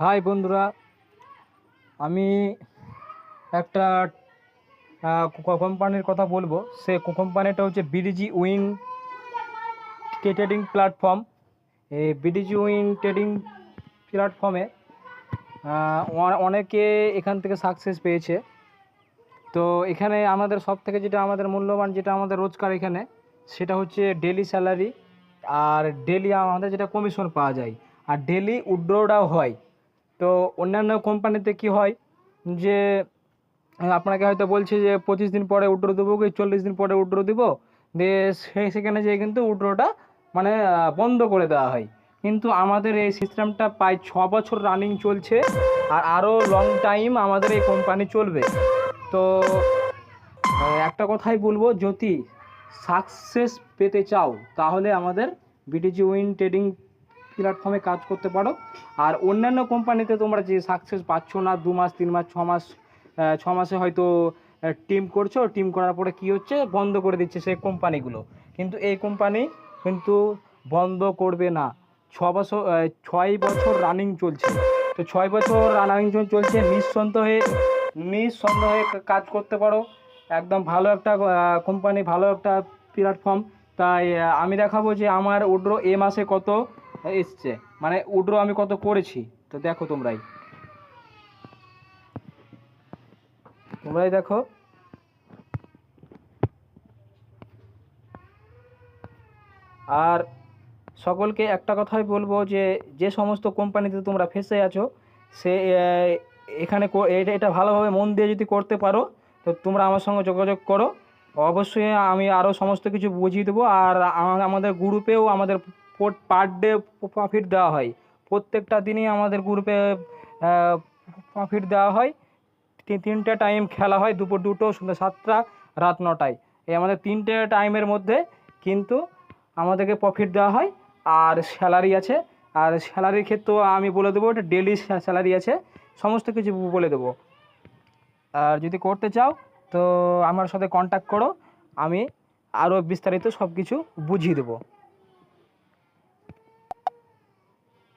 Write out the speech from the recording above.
High বন্ধুরা, আমি একটা কোম্পানির কথা বলবো। সে কোম্পানিটা হচ্ছে বিডিজি উইন ট্রেডিং প্ল্যাটফর্ম। এই বিডিজি উইন ট্রেডিং প্ল্যাটফর্মে অনেকে এখান থেকে সাকসেস পেয়েছে। তো এখানে আমাদের সব থেকে যেটা আমাদের মূল্যবান, যেটা আমাদের রোজগার এখানে, সেটা হচ্ছে ডেলি স্যালারি। আর ডেলি আমাদের যেটা কমিশন পাওয়া যায়, আর ডেলি উইথড্রটাও হয়। তো অন্যান্য কোম্পানিতে কি হয় যে আপনাকে হয়তো বলছে যে 25 দিন পরে উইথড্র দেবো কি 40 দিন পরে উইথড্র দেবো, দিয়ে সেখানে যেয়ে কিন্তু উইথড্রটা মানে বন্ধ করে দেওয়া হয়। কিন্তু আমাদের এই সিস্টেমটা প্রায় 6 বছর রানিং চলছে, আর আরও লং টাইম আমাদের এই কোম্পানি চলবে। তো একটা কথাই বলবো, যদি সাকসেস পেতে চাও তাহলে আমাদের বিটিজি উইন ট্রেডিং প্ল্যাটফর্মে কাজ করতে পারো। আর অন্যান্য কোম্পানিতে তোমরা যে সাকসেস পাচ্ছ না, 2 মাস 3 মাস 6 মাস, 6 মাসে হয়তো টিম করছো, টিম করার পরে কি হচ্ছে, বন্ধ করে দিচ্ছে সেই কোম্পানিগুলো। কিন্তু এই কোম্পানি কিন্তু বন্ধ করবে না। 6 বছর রানিং চলছে। তো 6 বছর রানিং চলছে, নিঃসন্দেহে কাজ করতে পারো। একদম ভালো একটা কোম্পানি, ভালো একটা প্ল্যাটফর্ম। তাই আমি দেখাবো যে আমার উইথড্র এ মাসে কত এসছে, মানে উইথড্র আমি কত করেছি। তো দেখো, তোমরাই দেখো। আর সকলকে একটা কথাই বলবো যে যে সমস্ত কোম্পানিতে তোমরা ফেসে আছো, সে এখানে এটা ভালোভাবে মন দিয়ে যদি করতে পারো, তো তোমরা আমার সঙ্গে যোগাযোগ করো। অবশ্যই আমি আরও সমস্ত কিছু বুঝিয়ে দেবো। আর আমাদের গ্রুপেও আমাদের পার ডে প্রফিট দেওয়া হয়। প্রত্যেকটা দিনই আমাদের গ্রুপে প্রফিট দেওয়া হয়। 3টে টাইম খেলা হয়, দুপুর 2টো, সন্ধ্যা 7টা, রাত 9টায়। এই আমাদের 3টে টাইমের মধ্যে কিন্তু আমাদেরকে প্রফিট দেওয়া হয়। আর স্যালারি আছে। আর স্যালারির ক্ষেত্রেও আমি বলে দেবো, এটা ডেলি স্যালারি আছে, সমস্ত কিছু বলে দেবো। আর যদি করতে চাও তো আমার সাথে কন্ট্যাক্ট করো, আমি আরও বিস্তারিত সব কিছু বুঝিয়ে দেবো।